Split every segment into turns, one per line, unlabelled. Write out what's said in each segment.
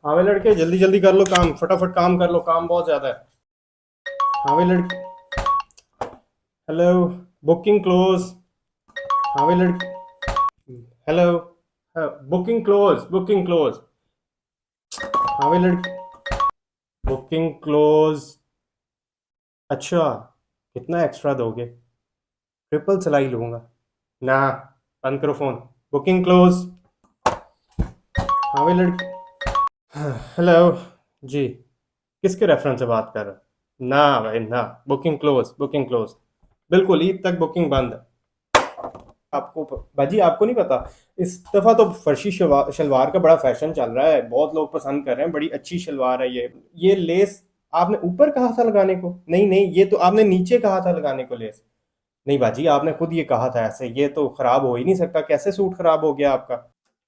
हाँ वे लड़के, जल्दी जल्दी कर लो काम, फटाफट काम कर लो, काम बहुत ज्यादा है। हाँ वे लड़के, हेलो, बुकिंग क्लोज। हाँ वे लड़के, hello, booking close, booking close. हाँ वे लड़के, बुकिंग क्लोज। अच्छा, कितना एक्स्ट्रा दोगे? ट्रिपल सिलाई लूंगा ना। बंद करो फोन। Booking close. हाँ वे लड़के, हेलो जी, किसके रेफरेंस से बात कर रहे हो? ना भाई ना, बुकिंग क्लोज, बुकिंग क्लोज। बिल्कुल ईद तक बुकिंग बंद है। आपको बाजी आपको नहीं पता, इस दफा तो फर्शी शलवार का बड़ा फैशन चल रहा है, बहुत लोग पसंद कर रहे हैं, बड़ी अच्छी शलवार है ये लेस आपने ऊपर कहा था लगाने को, नहीं नहीं, ये तो आपने नीचे कहा था लगाने को लेस। नहीं बाजी, आपने खुद ये कहा था ऐसे, ये तो खराब हो ही नहीं सकता, कैसे सूट खराब हो गया आपका?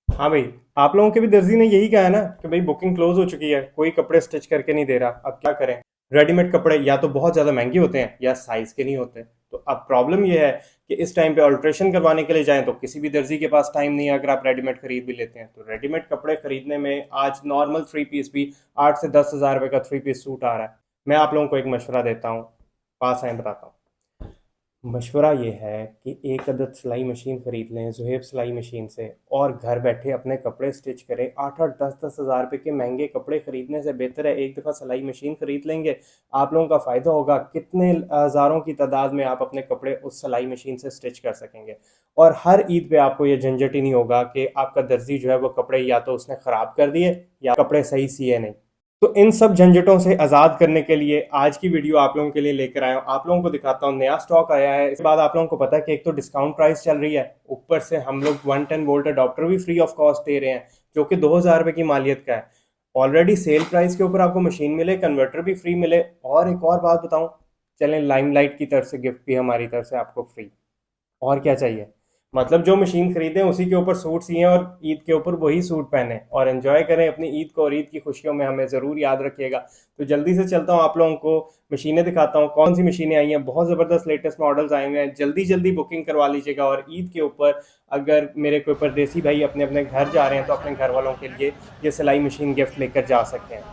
हाँ भाई, आप लोगों के भी दर्जी ने यही कहा है ना कि भाई बुकिंग क्लोज हो चुकी है, कोई कपड़े स्टिच करके नहीं दे रहा, अब क्या करें? रेडीमेड कपड़े या तो बहुत ज़्यादा महंगे होते हैं या साइज़ के नहीं होते। तो अब प्रॉब्लम ये है कि इस टाइम पे अल्ट्रेशन करवाने के लिए जाएं तो किसी भी दर्जी के पास टाइम नहीं है, अगर आप रेडीमेड खरीद भी लेते हैं तो रेडीमेड कपड़े खरीदने में आज नॉर्मल थ्री पीस भी 8 से 10 हज़ार रुपये का थ्री पीस सूट आ रहा है। मैं आप लोगों को एक मशवरा देता हूँ, पास आए बताता हूँ। मशवरा ये है कि एक अदद सिलाई मशीन ख़रीद लें ज़ुहेब सिलाई मशीन से, और घर बैठे अपने कपड़े स्टिच करें। 8-8 10-10 हज़ार रुपये के महंगे कपड़े ख़रीदने से बेहतर है एक दफ़ा सिलाई मशीन ख़रीद लेंगे, आप लोगों का फ़ायदा होगा, कितने हज़ारों की तादाद में आप अपने कपड़े उस सिलाई मशीन से स्टिच कर सकेंगे। और हर ईद पे आपको ये झंझट ही नहीं होगा कि आपका दर्जी जो है वो कपड़े या तो उसने ख़राब कर दिए या कपड़े सही सिए नहीं। तो इन सब झंझटों से आज़ाद करने के लिए आज की वीडियो आप लोगों के लिए लेकर आया हूँ, आप लोगों को दिखाता हूँ नया स्टॉक आया है। इसके बाद आप लोगों को पता है कि एक तो डिस्काउंट प्राइस चल रही है, ऊपर से हम लोग 110 वोल्ट अडॉप्टर भी फ्री ऑफ कॉस्ट दे रहे हैं, जो कि 2,000 रुपये की मालियत का है। ऑलरेडी सेल प्राइस के ऊपर आपको मशीन मिले, कन्वर्टर भी फ्री मिले, और एक और बात बताऊँ, चलें लाइमलाइट की तरफ से गिफ्ट भी हमारी तरफ से आपको फ्री। और क्या चाहिए? मतलब जो मशीन खरीदें उसी के ऊपर सूट सिए और ईद के ऊपर वही सूट पहने और एंजॉय करें अपनी ईद को, और ईद की खुशियों में हमें ज़रूर याद रखिएगा। तो जल्दी से चलता हूँ, आप लोगों को मशीनें दिखाता हूँ, कौन सी मशीनें आई हैं, बहुत ज़बरदस्त लेटेस्ट मॉडल्स आए हुए हैं, जल्दी जल्दी बुकिंग करवा लीजिएगा। और ईद के ऊपर अगर मेरे कोई परदेसी भाई अपने अपने घर जा रहे हैं तो अपने घर वालों के लिए ये सिलाई मशीन गिफ्ट लेकर जा सकते हैं।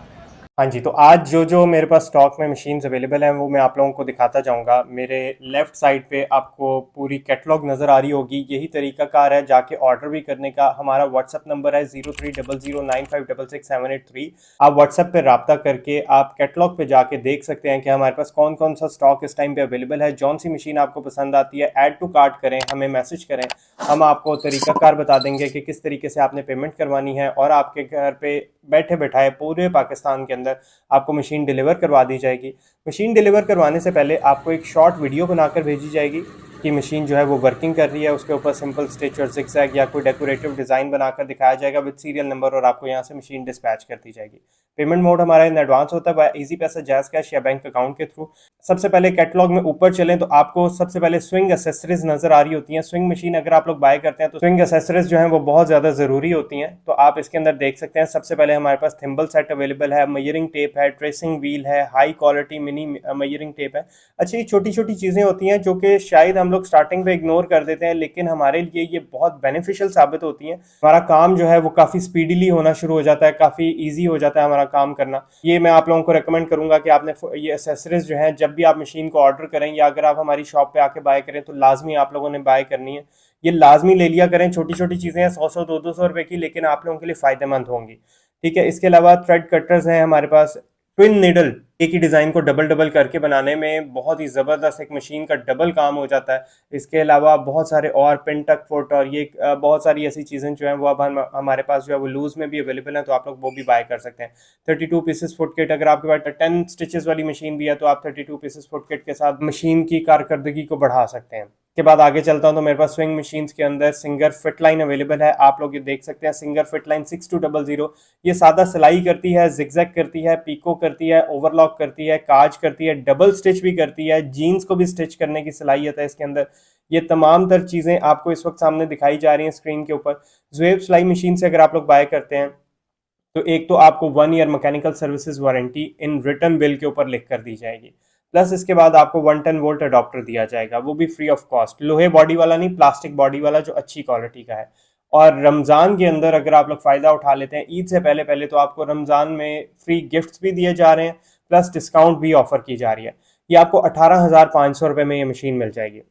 हाँ जी, तो आज जो मेरे पास स्टॉक में मशीन्स अवेलेबल हैं वो मैं आप लोगों को दिखाता जाऊंगा। मेरे लेफ़्ट साइड पे आपको पूरी कैटलॉग नज़र आ रही होगी, यही तरीका कार है जाके ऑर्डर भी करने का। हमारा व्हाट्सअप नंबर है 0300956678 आप व्हाट्सएप पे रब्ता करके आप कैटलॉग पे जाके देख सकते हैं कि हमारे पास कौन कौन सा स्टॉक इस टाइम पे अवेलेबल है। जौन सी मशीन आपको पसंद आती है ऐड टू कार्ट करें, हमें मैसेज करें, हम आपको तरीकाकार बता देंगे कि किस तरीके से आपने पेमेंट करवानी है, और आपके घर पे बैठे बैठाए पूरे पाकिस्तान के अंदर आपको मशीन डिलीवर करवा दी जाएगी। मशीन डिलीवर करवाने से पहले आपको एक शॉर्ट वीडियो बनाकर भेजी जाएगी कि मशीन जो है वो वर्किंग कर रही है, उसके ऊपर सिंपल स्टिच और जिगजैग या कोई डेकोरेटिव डिज़ाइन बनाकर दिखाया जाएगा विद सीरियल नंबर, और आपको यहाँ से मशीन डिस्पैच कर दी जाएगी। पेमेंट मोड हमारा इन एडवांस होता है बाय इजी पैसा, जैज़ कैश या बैंक अकाउंट के थ्रू। सबसे पहले कैटलॉग में ऊपर चलें तो आपको सबसे पहले स्विंग एसेसरीज नजर आ रही होती हैं। स्विंग मशीन अगर आप लोग बाय करते हैं तो स्विंग एसेसरीज जो हैं वो बहुत ज़्यादा ज़रूरी होती हैं। तो आप इसके अंदर देख सकते हैं, सबसे पहले हमारे पास थिम्बल सेट अवेलेबल है, मेजरिंग टेप है, ट्रेसिंग व्हील है, high quality mini measuring tape है। अच्छा, ये छोटी छोटी चीज़ें होती हैं जो कि शायद हम लोग स्टार्टिंग पे इग्नोर कर देते हैं, लेकिन हमारे लिए ये बहुत बेनिफिशियल साबित होती हैं। हमारा काम जो है वो काफ़ी स्पीडीली होना शुरू हो जाता है, काफ़ी ईजी हो जाता है हमारा काम करना। ये मैं आप लोगों को रिकमेंड करूंगा कि आपने ये एसेसरीज जो है जब भी आप मशीन को ऑर्डर करें या अगर आप हमारी शॉप पे आके बाय करें तो लाजमी आप लोगों ने बाय करनी है। ये लाजमी ले लिया करें, छोटी छोटी चीज़ें हैं, 100-100 200 रुपए की, लेकिन आप लोगों के लिए फ़ायदेमंद होंगी। ठीक है, इसके अलावा थ्रेड कटर्स हैं हमारे पास, ट्विन निडल, एक ही डिज़ाइन को डबल डबल करके बनाने में बहुत ही ज़बरदस्त एक मशीन का डबल काम हो जाता है। इसके अलावा बहुत सारे और पिन टक फुट और ये बहुत सारी ऐसी चीज़ें जो हैं वो अब हमारे पास जो है वो लूज़ में भी अवेलेबल हैं, तो आप लोग वो भी बाय कर सकते हैं। 32 पीसेस फुट किट, अगर आपके पास 10 स्टिचेस वाली मशीन भी है तो आप 32 पीसेस फुट किट के साथ मशीन की कारकर्दगी को बढ़ा सकते हैं। के बाद आगे चलता हूं तो मेरे पास स्विंग मशीन्स के अंदर सिंगर फिट लाइन अवेलेबल है, आप लोग ये देख सकते हैं। सिंगर फिट लाइन 6200, ये सादा सिलाई करती है, जिगजैग करती है, पीको करती है, ओवरलॉक करती है, काज करती है, डबल स्टिच भी करती है, जीन्स को भी स्टिच करने की सलाहियत है इसके अंदर। ये तमाम तर चीज़ें आपको इस वक्त सामने दिखाई जा रही हैं स्क्रीन के ऊपर। ज़ुएब सिलाई मशीन से अगर आप लोग बाय करते हैं तो एक तो आपको 1 year mechanical services warranty in return bill के ऊपर लिख कर दी जाएगी, प्लस इसके बाद आपको 110 वोल्ट अडॉप्टर दिया जाएगा, वो भी फ्री ऑफ कॉस्ट, लोहे बॉडी वाला नहीं, प्लास्टिक बॉडी वाला जो अच्छी क्वालिटी का है। और रमज़ान के अंदर अगर आप लोग फ़ायदा उठा लेते हैं ईद से पहले पहले, तो आपको रमज़ान में फ्री गिफ्ट्स भी दिए जा रहे हैं, प्लस डिस्काउंट भी ऑफर की जा रही है। ये आपको 18,500 रुपये में ये मशीन मिल जाएगी।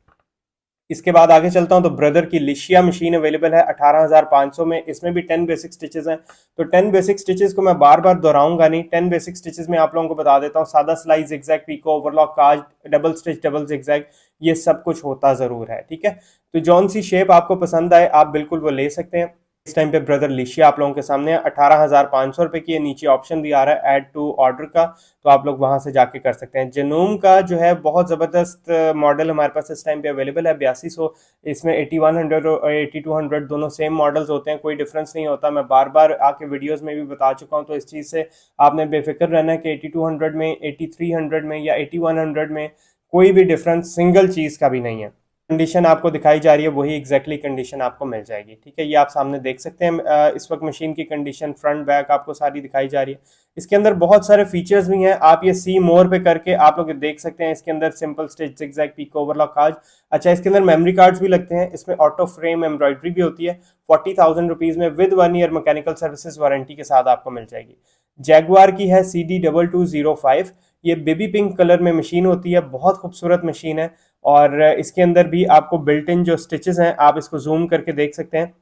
इसके बाद आगे चलता हूं तो ब्रदर की लिशिया मशीन अवेलेबल है 18,500 में। इसमें भी 10 बेसिक स्टिचेस हैं। तो 10 बेसिक स्टिचेस को मैं बार बार दोहराऊंगा नहीं, 10 बेसिक स्टिचेस में आप लोगों को बता देता हूँ। सादा सिलाई, जिगजैग, पीको, ओवरलॉक, काज, डबल स्टिच, डबल जिगजैग, ये सब कुछ होता जरूर है, ठीक है। तो जौन सी शेप आपको पसंद आए आप बिल्कुल वो ले सकते हैं। इस टाइम पे ब्रदर लिशिया आप लोगों के सामने 18,500 रुपये की है। नीचे ऑप्शन भी आ रहा है ऐड टू ऑर्डर का, तो आप लोग वहां से जाके कर सकते हैं। जनूम का जो है बहुत ज़बरदस्त मॉडल हमारे पास इस टाइम पे अवेलेबल है 8200। इसमें 8100 और 8200 दोनों सेम मॉडल्स होते हैं, कोई डिफरेंस नहीं होता। मैं बार बार आके वीडियोस में भी बता चुका हूँ, तो इस चीज़ से आपने बेफिक्र रहना है कि 8200 में, 8300 में या 8100 में कोई भी डिफरेंस सिंगल चीज़ का भी नहीं है। कंडीशन आपको दिखाई जा रही है वही एग्जैक्टली कंडीशन आपको मिल जाएगी, ठीक है। ये आप सामने देख सकते हैं इस वक्त मशीन की कंडीशन फ्रंट बैक आपको सारी दिखाई जा रही है। इसके अंदर बहुत सारे फीचर्स भी हैं, आप ये सी मोर पे करके आप लोग देख सकते हैं। इसके अंदर simple stitch, zigzag, pico, overlock, काज। अच्छा, इसके अंदर मेमोरी कार्ड्स भी लगते हैं। इसमें ऑटो फ्रेम एम्ब्रॉयडरी भी होती है। 40,000 रुपीज़ में with 1 year mechanical services warranty के साथ आपको मिल जाएगी। जैगवार की है CD2205। ये बेबी पिंक कलर में मशीन होती है, बहुत खूबसूरत मशीन है। और इसके अंदर भी आपको बिल्ट इन जो स्टिचेस हैं आप इसको जूम करके देख सकते हैं।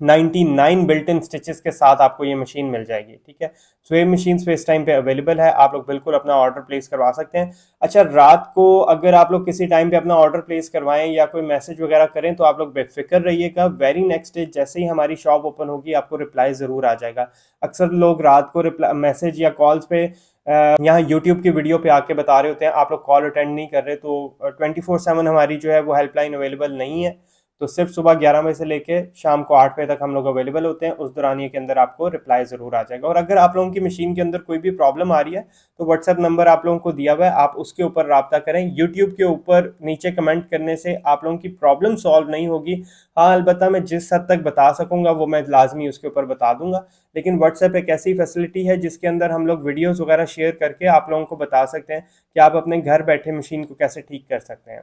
99 बिल्ट इन स्टिचेस के साथ आपको ये मशीन मिल जाएगी, ठीक है। सो ये मशीन पे इस टाइम पे अवेलेबल है, आप लोग बिल्कुल अपना ऑर्डर प्लेस करवा सकते हैं। अच्छा, रात को अगर आप लोग किसी टाइम पे अपना ऑर्डर प्लेस करवाएं या कोई मैसेज वगैरह करें तो आप लोग बेफिक्र रहिएगा, वेरी नेक्स्ट डे जैसे ही हमारी शॉप ओपन होगी आपको रिप्लाई ज़रूर आ जाएगा। अक्सर लोग रात को रिप्लाई मैसेज या कॉल्स पे यहाँ यूट्यूब की वीडियो पे आके बता रहे होते हैं आप लोग कॉल अटेंड नहीं कर रहे, तो 24/7 हमारी जो है वो हेल्पलाइन अवेलेबल नहीं है। तो सिर्फ सुबह 11 बजे से लेके शाम को 8 बजे तक हम लोग अवेलेबल होते हैं। उस दौरानिए के अंदर आपको रिप्लाई ज़रूर आ जाएगा। और अगर आप लोगों की मशीन के अंदर कोई भी प्रॉब्लम आ रही है तो व्हाट्सएप नंबर आप लोगों को दिया हुआ है, आप उसके ऊपर रब्ता करें। यूट्यूब के ऊपर नीचे कमेंट करने से आप लोगों की प्रॉब्लम सॉल्व नहीं होगी। हाँ, अलबत्ता मैं जिस हद तक बता सकूंगा वो मैं लाजमी उसके ऊपर बता दूंगा। लेकिन व्हाट्सएप एक ऐसी फैसिलिटी है जिसके अंदर हम लोग वीडियोज़ वगैरह शेयर करके आप लोगों को बता सकते हैं कि आप अपने घर बैठे मशीन को कैसे ठीक कर सकते हैं।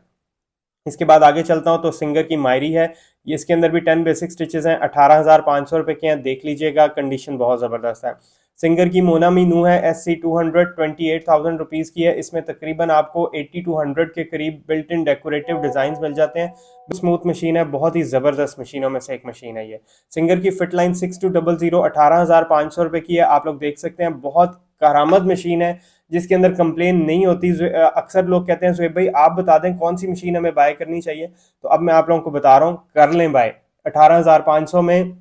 इसके बाद आगे चलता हूं तो सिंगर की मायरी है। ये इसके अंदर भी 10 बेसिक स्टिचेस हैं, 18,500 रुपये के हैं। देख लीजिएगा, कंडीशन बहुत ज़बरदस्त है। सिंगर की मोना मीनू है SC200, 28,000 रुपीज़ की है। इसमें तकरीबन आपको 80 to 100 के करीब बिल्ट इन डेकोरेटिव डिज़ाइन मिल जाते हैं। स्मूथ मशीन है, बहुत ही ज़बरदस्त मशीनों में से एक मशीन है ये। सिंगर की फिट लाइन 6200, 18,500 रुपये की है। आप लोग देख सकते हैं, बहुत करामत मशीन है जिसके अंदर कंप्लेन नहीं होती। अक्सर लोग कहते हैं सुहेब भाई आप बता दें कौन सी मशीन हमें बाय करनी चाहिए, तो अब मैं आप लोगों को बता रहा हूँ, कर लें बाय। 18,500 में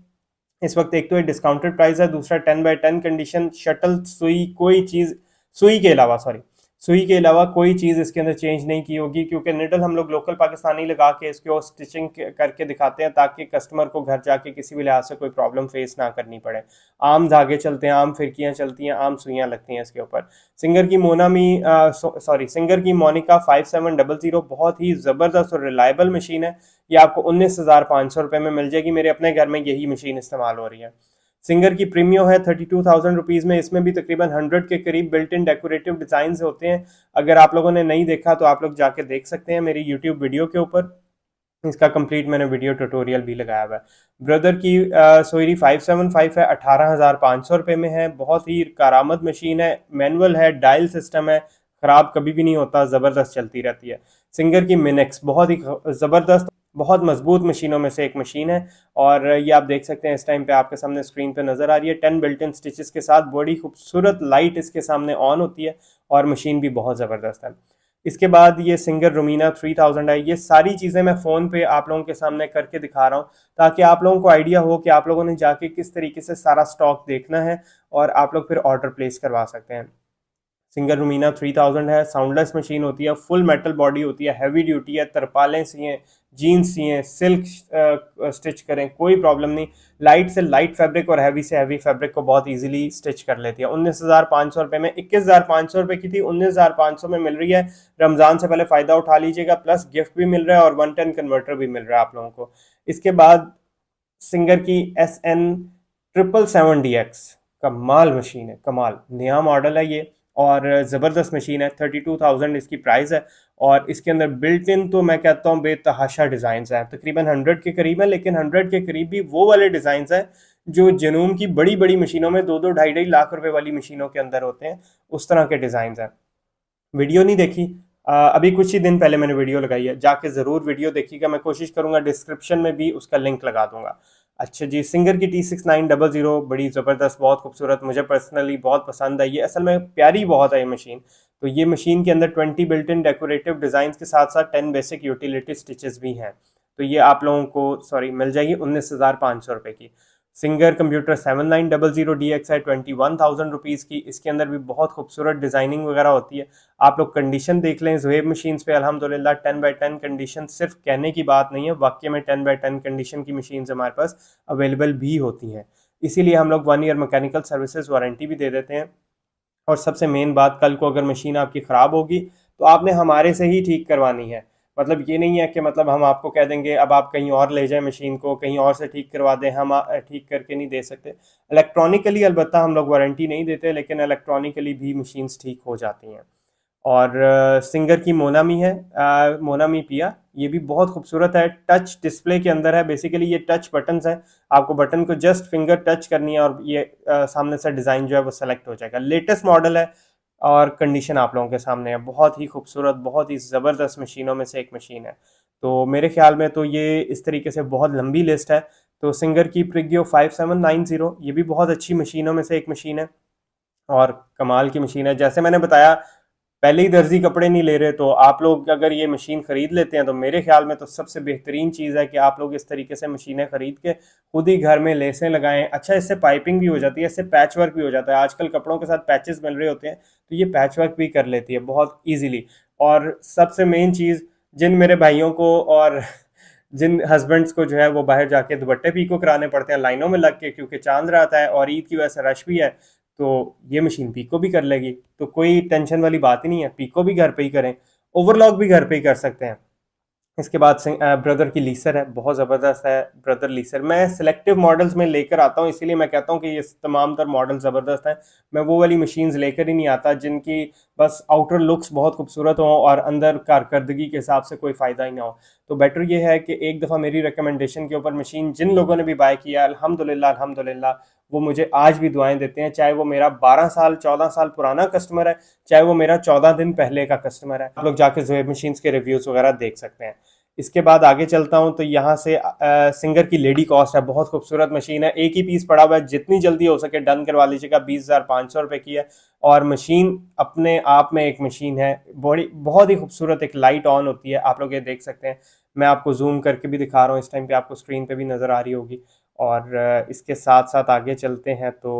इस वक्त एक तो ये डिस्काउंटेड प्राइस है, दूसरा 10/10 कंडीशन, शटल सुई कोई चीज़, सुई के अलावा सॉरी सुई के अलावा कोई चीज़ इसके अंदर चेंज नहीं की होगी, क्योंकि निडल हम लोग लोकल पाकिस्तानी लगा के इसको स्टिचिंग करके दिखाते हैं ताकि कस्टमर को घर जाके किसी भी लिहाज से कोई प्रॉब्लम फेस ना करनी पड़े। आम धागे चलते हैं, आम फिरकियाँ चलती हैं, आम सुइयाँ लगती हैं इसके ऊपर। सिंगर की मोनामी सिंगर की मोनिका 5700 बहुत ही ज़बरदस्त और रिलायबल मशीन है। ये आपको 19,500 रुपये में मिल जाएगी। मेरे अपने घर में यही मशीन इस्तेमाल हो रही है। सिंगर की प्रीमियो है 32,000 रुपीज़ में। इसमें भी तकरीबन 100 के करीब बिल्ट इन डेकोरेटिव डिज़ाइन होते हैं। अगर आप लोगों ने नहीं देखा तो आप लोग जाके देख सकते हैं मेरी यूट्यूब वीडियो के ऊपर, इसका कंप्लीट मैंने वीडियो ट्यूटोरियल भी लगाया हुआ है। ब्रदर की सोयरी 575 है, 18,500 रुपये में है। बहुत ही कारामद मशीन है, मैनुअल है, डायल सिस्टम है, ख़राब कभी भी नहीं होता, ज़बरदस्त चलती रहती है। सिंगर की मिनेक्स बहुत ही ज़बरदस्त, बहुत मजबूत मशीनों में से एक मशीन है। और ये आप देख सकते हैं इस टाइम पे आपके सामने स्क्रीन पे नज़र आ रही है। 10 बिल्ट इन स्टिचेस के साथ बड़ी खूबसूरत लाइट इसके सामने ऑन होती है और मशीन भी बहुत ज़बरदस्त है। इसके बाद ये सिंगर रूमीना 3000 है। ये सारी चीज़ें मैं फ़ोन पे आप लोगों के सामने करके दिखा रहा हूँ ताकि आप लोगों को आइडिया हो कि आप लोगों ने जाके किस तरीके से सारा स्टॉक देखना है और आप लोग फिर ऑर्डर प्लेस करवा सकते हैं। सिंगर रूमीना 3000 है, साउंडलेस मशीन होती है, फुल मेटल बॉडी होती है, हैवी ड्यूटी है, तरपालें सिए, जीन्स सिए, सिल्क स्टिच करें, कोई प्रॉब्लम नहीं। लाइट से लाइट फैब्रिक और हैवी से हैवी फैब्रिक को बहुत इजीली स्टिच कर लेती है। 19,500 रुपये में, 21,500 रुपये की थी, 19,500 में मिल रही है। रमज़ान से पहले फ़ायदा उठा लीजिएगा, प्लस गिफ्ट भी मिल रहा है और 110 कन्वर्टर भी मिल रहा है आप लोगों को। इसके बाद सिंगर की SN777DX, कमाल मशीन है, कमाल नया मॉडल है ये। और ज़बरदस्त मशीन है। 32,000 इसकी प्राइस है और इसके अंदर बिल्ट इन तो मैं कहता हूँ बेतहाशा डिज़ाइन हैं, तकरीबन 100 के करीब है, लेकिन 100 के करीब भी वो वाले डिज़ाइन हैं जो जनूम की बड़ी बड़ी मशीनों में 2-2 ढाई-ढाई लाख रुपए वाली मशीनों के अंदर होते हैं, उस तरह के डिज़ाइन हैं। वीडियो नहीं देखी? अभी कुछ ही दिन पहले मैंने वीडियो लगाई है, जाके ज़रूर वीडियो देखिएगा। मैं कोशिश करूंगा डिस्क्रिप्शन में भी उसका लिंक लगा दूंगा। अच्छा जी, सिंगर की T6900 बड़ी ज़बरदस्त, बहुत खूबसूरत, मुझे पर्सनली बहुत पसंद है। ये असल में प्यारी बहुत है ये मशीन। तो ये मशीन के अंदर 20 बिल्ट इन डेकोरेटिव डिज़ाइन के साथ साथ 10 बेसिक यूटिलिटी स्टिचेस भी हैं। तो ये आप लोगों को मिल जाएगी 19,500 रुपये की। सिंगर कंप्यूटर 7900 DXi 21,000 रुपीज़ की। इसके अंदर भी बहुत खूबसूरत डिज़ाइनिंग वगैरह होती है। आप लोग कंडीशन देख लें ज़ुहैब मशीन्स पे, अल्हम्दुलिल्लाह 10/10 कंडीशन सिर्फ कहने की बात नहीं है, वाकई में 10/10 कंडीशन की मशीन्स हमारे पास अवेलेबल भी होती हैं। इसीलिए हम लोग 1 ईयर मैकेनिकल सर्विसेज वारंटी भी दे देते हैं। और सबसे मेन बात, कल को अगर मशीन आपकी ख़राब होगी तो आपने हमारे से ही ठीक करवानी है। मतलब ये नहीं है कि मतलब हम आपको कह देंगे अब आप कहीं और ले जाएं मशीन को, कहीं और से ठीक करवा दें, हम ठीक करके नहीं दे सकते। इलेक्ट्रॉनिकली अलबत्ता हम लोग वारंटी नहीं देते, लेकिन इलेक्ट्रॉनिकली भी मशीन्स ठीक हो जाती हैं। और सिंगर की मोनामी है, मोनामी पिया, ये भी बहुत खूबसूरत है। टच डिस्प्ले के अंदर है, बेसिकली ये टच बटन्स हैं, आपको बटन को जस्ट फिंगर टच करनी है और ये सामने से डिज़ाइन जो है वो सेलेक्ट हो जाएगा। लेटेस्ट मॉडल है और कंडीशन आप लोगों के सामने है। बहुत ही खूबसूरत, बहुत ही ज़बरदस्त मशीनों में से एक मशीन है। तो मेरे ख्याल में तो ये इस तरीके से बहुत लंबी लिस्ट है। तो सिंगर की प्रिग्यो 5790, ये भी बहुत अच्छी मशीनों में से एक मशीन है और कमाल की मशीन है। जैसे मैंने बताया, पहले ही दर्जी कपड़े नहीं ले रहे, तो आप लोग अगर ये मशीन ख़रीद लेते हैं तो मेरे ख्याल में तो सबसे बेहतरीन चीज़ है कि आप लोग इस तरीके से मशीनें ख़रीद के खुद ही घर में लेसें लगाएं। अच्छा, इससे पाइपिंग भी हो जाती है, इससे पैच वर्क भी हो जाता है। आजकल कपड़ों के साथ पैचेस मिल रहे होते हैं, तो ये पैच वर्क भी कर लेती है बहुत ईजीली। और सबसे मेन चीज़, जिन मेरे भाइयों को और जिन हस्बैंड्स को जो है वो बाहर जाके दुपट्टे पीको कराने पड़ते हैं लाइनों में लग के, क्योंकि चांद रात है और ईद की वजह से रश भी है, तो ये मशीन पीको भी कर लेगी। तो कोई टेंशन वाली बात ही नहीं है, पीको भी घर पे ही करें, ओवरलॉक भी घर पे ही कर सकते हैं। इसके बाद ब्रदर की लीसर है, बहुत ज़बरदस्त है ब्रदर लीसर। मैं सिलेक्टिव मॉडल्स में लेकर आता हूँ, इसीलिए मैं कहता हूँ कि ये तमाम तर मॉडल ज़बरदस्त हैं। मैं वो वाली मशीन्स लेकर ही नहीं आता जिनकी बस आउटर लुक्स बहुत खूबसूरत हों और अंदर कारकर्दगी के हिसाब से कोई फ़ायदा ही ना हो। तो बेटर ये है कि एक दफ़ा मेरी रिकमेंडेशन के ऊपर मशीन जिन लोगों ने भी बाय किया, अल्हम्दुलिल्लाह अल्हम्दुलिल्लाह, वो मुझे आज भी दुआएं देते हैं, चाहे वो मेरा 12 साल 14 साल पुराना कस्टमर है, चाहे वो मेरा 14 दिन पहले का कस्टमर है। आप लोग जाके ज़ुहैब मशीन्स के रिव्यूज़ वगैरह देख सकते हैं। इसके बाद आगे चलता हूं तो यहाँ से सिंगर की लेडी कॉस्ट है, बहुत खूबसूरत मशीन है। एक ही पीस पड़ा हुआ है, जितनी जल्दी हो सके डन करवा लीजिएगा। 20,500 रुपये की है और मशीन अपने आप में एक मशीन है, बड़ी बहुत ही खूबसूरत। एक लाइट ऑन होती है, आप लोग ये देख सकते हैं। मैं आपको जूम करके भी दिखा रहा हूँ, इस टाइम पे आपको स्क्रीन पे भी नज़र आ रही होगी। और इसके साथ साथ आगे चलते हैं तो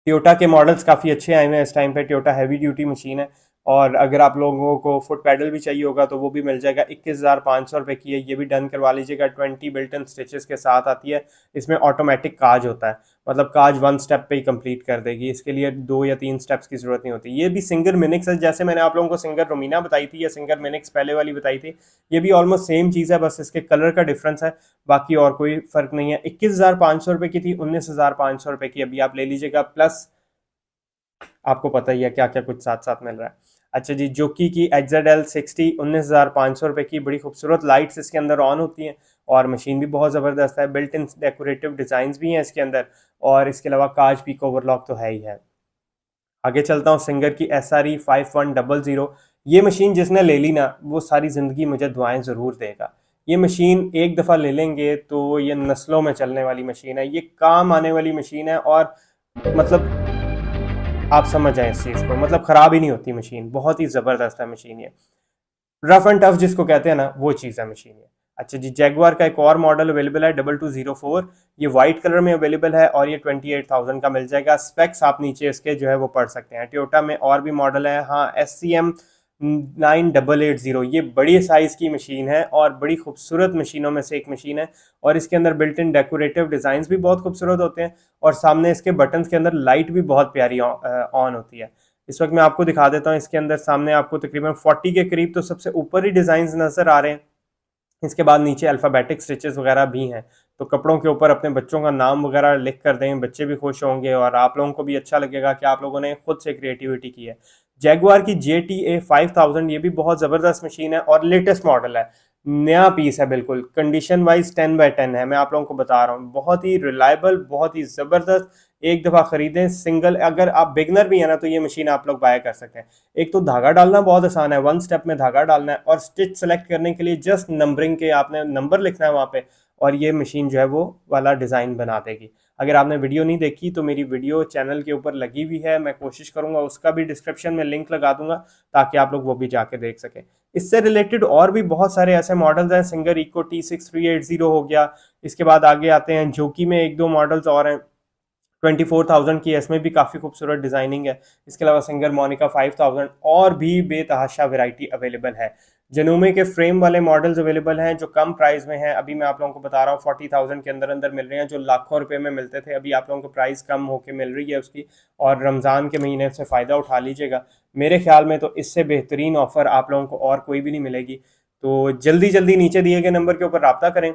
टोयोटा के मॉडल्स काफ़ी अच्छे आए हुए हैं इस टाइम पे। टोयोटा हैवी ड्यूटी मशीन है और अगर आप लोगों को फुट पैडल भी चाहिए होगा तो वो भी मिल जाएगा। 21,500 रुपये की है, ये भी डन करवा लीजिएगा। 20 बिल्ट इन स्टिचेस के साथ आती है। इसमें ऑटोमेटिक काज होता है, मतलब काज 1 स्टेप पे ही कंप्लीट कर देगी, इसके लिए 2 या 3 स्टेप्स की ज़रूरत नहीं होती। ये भी सिंगर मिनिक्स है, जैसे मैंने आप लोगों को सिंगर रोमीना बताई थी या सिंगर मिनिक्स पहले वाली बताई थी, ये भी ऑलमोस्ट सेम चीज़ है, बस इसके कलर का डिफरेंस है, बाकी और कोई फ़र्क नहीं है। 21,500 रुपये की थी, 19,500 रुपये की अभी आप ले लीजिएगा, प्लस आपको पता ही है क्या क्या कुछ साथ साथ मिल रहा है। अच्छा जी, जोकी की XZL60 19,500 रुपये की, बड़ी खूबसूरत लाइट्स इसके अंदर ऑन होती हैं और मशीन भी बहुत ज़बरदस्त है। बिल्ट इन डेकोरेटिव डिज़ाइंस भी हैं इसके अंदर और इसके अलावा काज पीक ओवरलॉक तो है ही है। आगे चलता हूँ, सिंगर की SRE 5100। ये मशीन जिसने ले ली ना, वो सारी ज़िंदगी मुझे दुआएं ज़रूर देगा। ये मशीन एक दफ़ा ले लेंगे तो ये नस्लों में चलने वाली मशीन है, ये काम आने वाली मशीन है और मतलब आप समझ जाएं इस चीज़ को, मतलब ख़राब ही नहीं होती मशीन, बहुत ही ज़बरदस्त है मशीन ये। रफ एंड टफ जिसको कहते हैं ना, वो चीज़ है मशीन ये। अच्छा जी, जैगवार का एक और मॉडल अवेलेबल है 2204, ये वाइट कलर में अवेलेबल है और ये 28,000 का मिल जाएगा। स्पेक्स आप नीचे इसके जो है वो पढ़ सकते हैं। टोयोटा में और भी मॉडल है, हाँ, SCM 9880, ये बड़ी साइज़ की मशीन है और बड़ी खूबसूरत मशीनों में से एक मशीन है और इसके अंदर बिल्ट इन डेकोरेटिव डिज़ाइंस भी बहुत खूबसूरत होते हैं और सामने इसके बटन्स के अंदर लाइट भी बहुत प्यारी ऑन होती है। इस वक्त मैं आपको दिखा देता हूँ, इसके अंदर सामने आपको तकरीबन 40 के करीब तो सबसे ऊपर ही डिज़ाइन नज़र आ रहे हैं इसके बाद नीचे अल्फ़ाबेटिक स्टिचेस वगैरह भी हैं, तो कपड़ों के ऊपर अपने बच्चों का नाम वगैरह लिख कर दें, बच्चे भी खुश होंगे और आप लोगों को भी अच्छा लगेगा कि आप लोगों ने खुद से क्रिएटिविटी की है। जैगुआर की JTA 5000 ये भी बहुत ज़बरदस्त मशीन है और लेटेस्ट मॉडल है, नया पीस है बिल्कुल, कंडीशन वाइज 10/10 है, मैं आप लोगों को बता रहा हूँ, बहुत ही रिलायबल, बहुत ही ज़बरदस्त। एक दफ़ा ख़रीदें सिंगल, अगर आप बिगनर भी हैं ना तो ये मशीन आप लोग बाय कर सकते हैं। एक तो धागा डालना बहुत आसान है, वन स्टेप में धागा डालना है और स्टिच सेलेक्ट करने के लिए जस्ट नंबरिंग के आपने नंबर लिखना है वहाँ पे और ये मशीन जो है वो वाला डिज़ाइन बना देगी। अगर आपने वीडियो नहीं देखी तो मेरी वीडियो चैनल के ऊपर लगी हुई है, मैं कोशिश करूँगा उसका भी डिस्क्रिप्शन में लिंक लगा दूंगा ताकि आप लोग वो भी जाके देख सकें। इससे रिलेटेड और भी बहुत सारे ऐसे मॉडल्स हैं, सिंगर इको T6380 हो गया, इसके बाद आगे आते हैं जोकी में एक दो मॉडल्स और हैं 24,000 की, इसमें भी काफ़ी खूबसूरत डिज़ाइनिंग है। इसके अलावा सिंगर मोनिका 5000 और भी बेतहाशा वैरायटी अवेलेबल है। जनूमे के फ्रेम वाले मॉडल्स अवेलेबल हैं जो कम प्राइस में हैं, अभी मैं आप लोगों को बता रहा हूँ 40,000 के अंदर अंदर मिल रहे हैं, जो लाखों रुपए में मिलते थे अभी आप लोगों को प्राइस कम होके मिल रही है उसकी, और रमज़ान के महीने से फ़ायदा उठा लीजिएगा। मेरे ख्याल में तो इससे बेहतरीन ऑफ़र आप लोगों को और कोई भी नहीं मिलेगी। तो जल्दी जल्दी नीचे दिए गए नंबर के ऊपर रब्ता करें।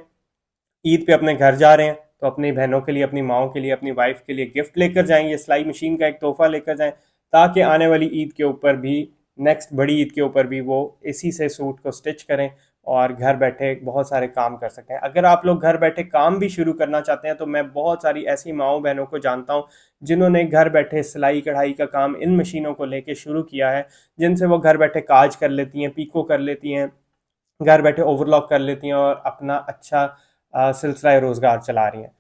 ईद पे अपने घर जा रहे हैं तो अपनी बहनों के लिए, अपनी माओ के लिए, अपनी वाइफ के लिए गिफ्ट लेकर जाएं, ये सिलाई मशीन का एक तोहफा लेकर जाएं ताकि आने वाली ईद के ऊपर भी, नेक्स्ट बड़ी ईद के ऊपर भी वो इसी से सूट को स्टिच करें और घर बैठे बहुत सारे काम कर सकते हैं। अगर आप लोग घर बैठे काम भी शुरू करना चाहते हैं तो मैं बहुत सारी ऐसी माओ बहनों को जानता हूँ जिन्होंने घर बैठे सिलाई कढ़ाई का काम इन मशीनों को लेके शुरू किया है, जिनसे वो घर बैठे काज कर लेती हैं, पीको कर लेती हैं, घर बैठे ओवरलॉक कर लेती हैं और अपना अच्छा सिलसिला रोज़गार चला रही हैं।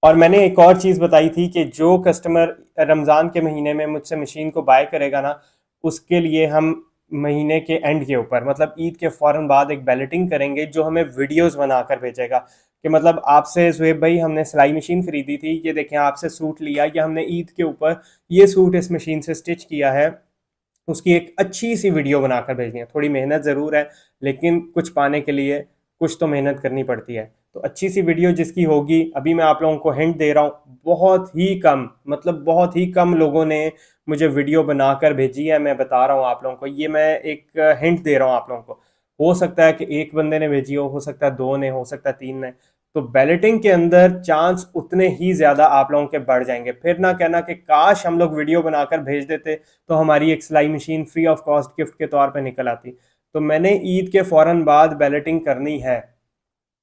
और मैंने एक और चीज़ बताई थी कि जो कस्टमर रमज़ान के महीने में मुझसे मशीन को बाय करेगा ना, उसके लिए हम महीने के एंड के ऊपर, मतलब ईद के फ़ौरन बाद एक बैलेटिंग करेंगे जो हमें वीडियोस बनाकर भेजेगा कि मतलब आपसे ज़ुहैब भाई हमने सिलाई मशीन खरीदी थी, ये देखें आपसे सूट लिया या हमने ईद के ऊपर ये सूट इस मशीन से स्टिच किया है, उसकी एक अच्छी सी वीडियो बनाकर भेजनी है। थोड़ी मेहनत ज़रूर है लेकिन कुछ पाने के लिए कुछ तो मेहनत करनी पड़ती है। तो अच्छी सी वीडियो जिसकी होगी, अभी मैं आप लोगों को हिंट दे रहा हूँ, बहुत ही कम, मतलब बहुत ही कम लोगों ने मुझे वीडियो बनाकर भेजी है। मैं बता रहा हूँ आप लोगों को, ये मैं एक हिंट दे रहा हूँ आप लोगों को। हो सकता है कि एक बंदे ने भेजी हो सकता है दो ने, हो सकता है तीन ने। तो बैलेटिंग के अंदर चांस उतने ही ज़्यादा आप लोगों के बढ़ जाएंगे। फिर ना कहना कि काश हम लोग वीडियो बनाकर भेज देते तो हमारी एक सिलाई machine free of cost gift के तौर पे निकल आती। तो मैंने ईद के फ़ौरन बाद बैलेटिंग करनी है।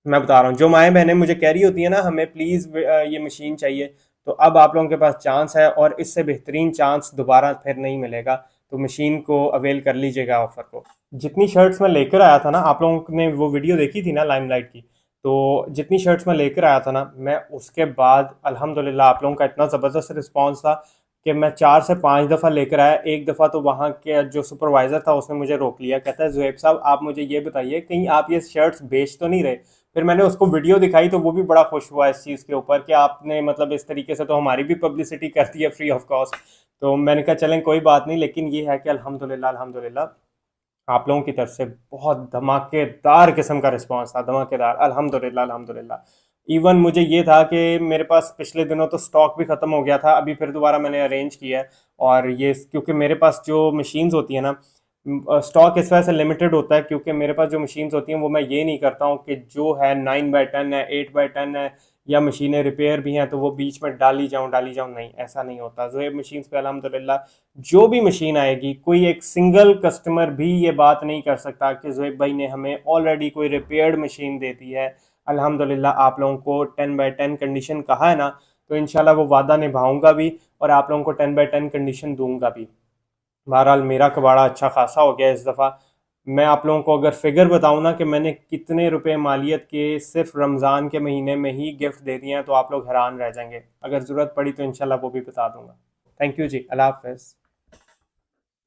मैं बता रहा हूँ, जो माएँ बहनें मुझे कह रही होती है ना हमें प्लीज़ ये मशीन चाहिए, तो अब आप लोगों के पास चांस है और इससे बेहतरीन चांस दोबारा फिर नहीं मिलेगा। तो मशीन को अवेल कर लीजिएगा ऑफर को। जितनी शर्ट्स मैं लेकर आया था ना, आप लोगों ने वो वीडियो देखी थी ना लाइमलाइट की, तो जितनी शर्ट्स मैं लेकर आया था ना, मैं उसके बाद अल्हम्दुलिल्लाह आप लोगों का इतना ज़बरदस्त रिस्पॉन्स था कि मैं 4 से 5 दफ़ा लेकर आया। एक दफ़ा तो वहाँ के जो सुपरवाइज़र था उसने मुझे रोक लिया, कहता है ज़ुहैब साहब आप मुझे ये बताइए कहीं आप ये शर्ट्स बेच तो नहीं रहे। फिर मैंने उसको वीडियो दिखाई तो वो भी बड़ा खुश हुआ इस चीज़ के ऊपर कि आपने मतलब इस तरीके से तो हमारी भी पब्लिसिटी कर दी है फ्री ऑफ कॉस्ट। तो मैंने कहा चलें कोई बात नहीं, लेकिन ये है कि अल्हम्दुलिल्लाह अल्हम्दुलिल्लाह आप लोगों की तरफ से बहुत धमाकेदार किस्म का रिस्पांस था, धमाकेदार, अल्हम्दुलिल्लाह अल्हम्दुलिल्लाह। इवन मुझे ये था कि मेरे पास पिछले दिनों तो स्टॉक भी ख़त्म हो गया था, अभी फिर दोबारा मैंने अरेंज किया है। और ये क्योंकि मेरे पास जो मशीन्स होती है ना, स्टॉक इस वजह से लिमिटेड होता है क्योंकि मेरे पास जो मशीन्स होती हैं वो मैं ये नहीं करता हूँ कि जो है 9/10 है, 8/10 है, या मशीनें रिपेयर भी हैं तो वो बीच में डाली जाऊँ, नहीं ऐसा नहीं होता। ज़ुहैब मशीन्स पे अल्हम्दुलिल्लाह जो भी मशीन आएगी, कोई एक सिंगल कस्टमर भी ये बात नहीं कर सकता कि ज़ुहैब भाई ने हमें ऑलरेडी कोई रिपेयर्ड मशीन दे दी है। अल्हम्दुलिल्लाह आप लोगों को 10/10 कंडीशन कहा है ना, तो इंशाल्लाह वो वादा निभाऊंगा भी और आप लोगों को 10/10 कंडीशन दूंगा भी। बहरहाल मेरा कबाड़ा अच्छा खासा हो गया इस दफ़ा। मैं आप लोगों को अगर फिगर बताऊं ना कि मैंने कितने रुपए मालियत के सिर्फ रमज़ान के महीने में ही गिफ्ट दे दिए हैं तो आप लोग हैरान रह जाएंगे। अगर ज़रूरत पड़ी तो इंशाल्लाह वो भी बता दूंगा। थैंक यू जी, अल्लाह हाफ़िज़।